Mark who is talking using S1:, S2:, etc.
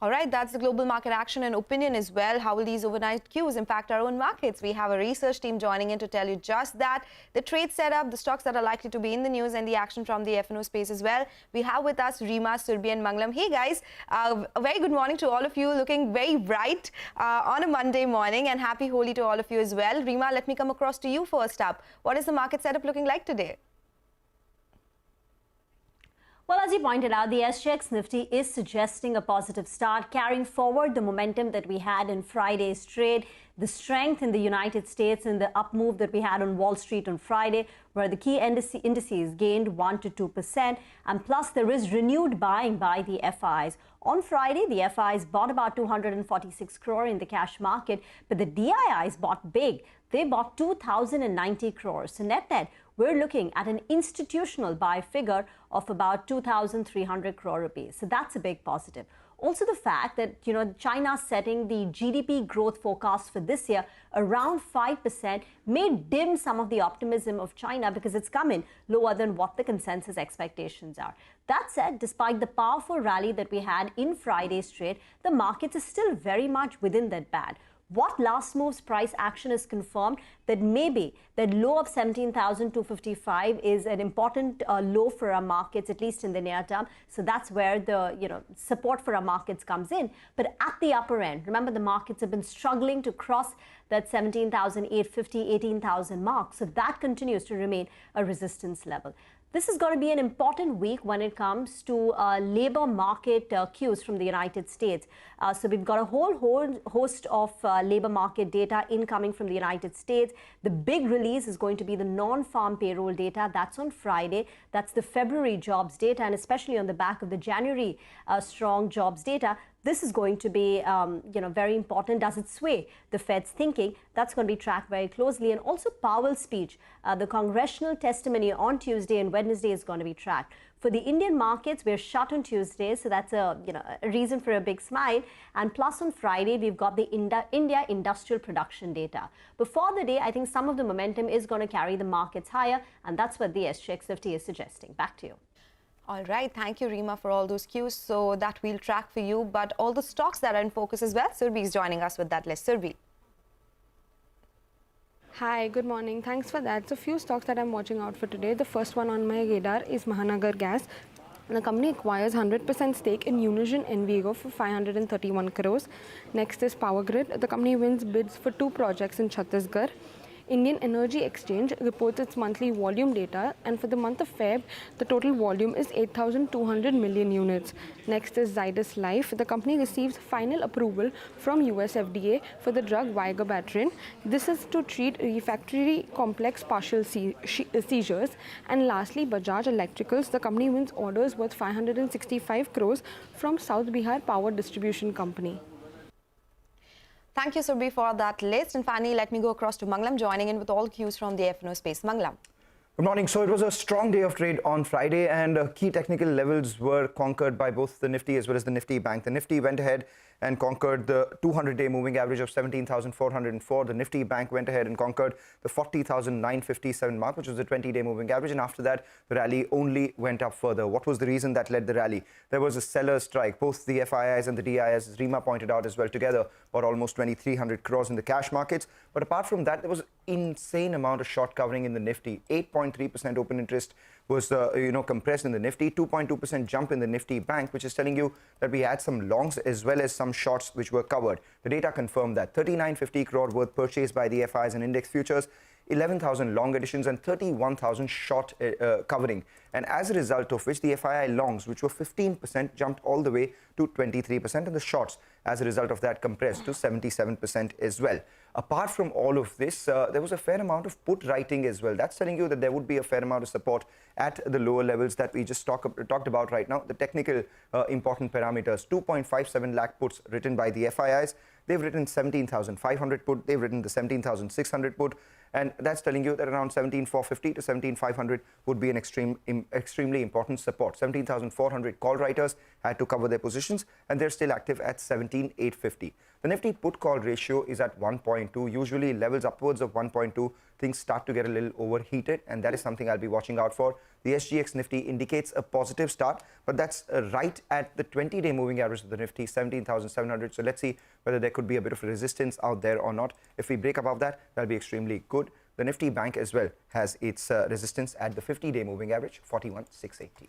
S1: All right, that's the global market action and opinion as well. How will these overnight cues impact our own markets? We have a research team joining in to tell you just that. The trade setup, the stocks that are likely to be in the news, and the action from the F&O space as well. We have with us Rima, Surbi and Mangalam. Hey guys, a very good morning to all of you. Looking very bright on a Monday morning, and happy Holi to all of you as well. Rima, let me come across to you first up. What is the market setup looking like today?
S2: Well, as you pointed out, the SGX Nifty is suggesting a positive start, carrying forward the momentum that we had in Friday's trade, the strength in the United States and the up move that we had on Wall Street on Friday, where the key indices gained 1 to 2%, and plus there is renewed buying by the FIs. On Friday, the FIs bought about 246 crore in the cash market, but the DIIs bought big. They bought 2,090 crores. So net-net, we're looking at an institutional buy figure of about 2,300 crore rupees. So that's a big positive. Also the fact that, China setting the GDP growth forecast for this year around 5% may dim some of the optimism of China because it's come in lower than what the consensus expectations are. That said, despite the powerful rally that we had in Friday's trade, the markets are still very much within that band. What last move's price action is confirmed that maybe that low of 17,255 is an important low for our markets, at least in the near term. So that's where the support for our markets comes in. But at the upper end, remember the markets have been struggling to cross that 17,850, 18,000 mark. So that continues to remain a resistance level. This is going to be an important week when it comes to labor market cues from the United States. So we've got a whole host of labor market data incoming from the United States. The big release is going to be the non-farm payroll data. That's on Friday. That's the February jobs data, and especially on the back of the January strong jobs data. This is going to be, very important. Does it sway the Fed's thinking? That's going to be tracked very closely. And also Powell's speech, the congressional testimony on Tuesday and Wednesday is going to be tracked. For the Indian markets, we're shut on Tuesday, so that's a reason for a big smile. And plus on Friday, we've got the India industrial production data. Before the day, I think some of the momentum is going to carry the markets higher, and that's what the SGX Nifty is suggesting. Back to you.
S1: All right, thank you, Rima, for all those cues. So that we'll track for you, but all the stocks that are in focus as well. Surbi is joining us with that list. Surbi.
S3: Hi, good morning. Thanks for that. So few stocks that I'm watching out for today. The first one on my radar is Mahanagar Gas. The company acquires 100% stake in Unison Envigo for 531 crores. Next is Power Grid. The company wins bids for 2 projects in Chhattisgarh. Indian Energy Exchange reports its monthly volume data, and for the month of Feb, the total volume is 8,200 million units. Next is Zydus Life. The company receives final approval from US FDA for the drug Vigabatrin. This is to treat refractory complex partial seizures. And lastly, Bajaj Electricals. The company wins orders worth 565 crores from South Bihar Power Distribution Company.
S1: Thank you, Surbi, for that list. And finally, let me go across to Mangalam, joining in with all cues from the F&O space. Mangalam.
S4: Good morning. So it was a strong day of trade on Friday, and key technical levels were conquered by both the Nifty as well as the Nifty Bank. The Nifty went ahead and conquered the 200-day moving average of 17,404. The Nifty Bank went ahead and conquered the 40,957 mark, which was the 20-day moving average. And after that, the rally only went up further. What was the reason that led the rally? There was a seller's strike. Both the FIIs and the DIIs, as Rima pointed out as well, together bought almost 2,300 crores in the cash markets. But apart from that, there was an insane amount of short covering in the Nifty. 8.3% open interest was compressed in the Nifty, 2.2% jump in the Nifty Bank, which is telling you that we had some longs as well as some shorts which were covered. The data confirmed that 3950 crore worth purchased by the FIs and index futures, 11,000 long additions and 31,000 short covering. And as a result of which the FII longs, which were 15%, jumped all the way to 23%, and the shorts, as a result of that, compressed to 77% as well. Apart from all of this, there was a fair amount of put writing as well. That's telling you that there would be a fair amount of support at the lower levels that we just talked about right now. The technical important parameters, 2.57 lakh puts written by the FIIs. They've written 17,500 put. They've written the 17,600 put. And that's telling you that around 17,450 to 17,500 would be an extremely important support. 17,400 call writers had to cover their positions, and they're still active at 17,850. The Nifty put-call ratio is at 1.2. Usually levels upwards of 1.2, things start to get a little overheated, and that is something I'll be watching out for. The SGX Nifty indicates a positive start, but that's right at the 20-day moving average of the Nifty, 17,700. So let's see whether there could be a bit of resistance out there or not. If we break above that, that'll be extremely good. The Nifty Bank as well has its resistance at the 50-day moving average, 41,680.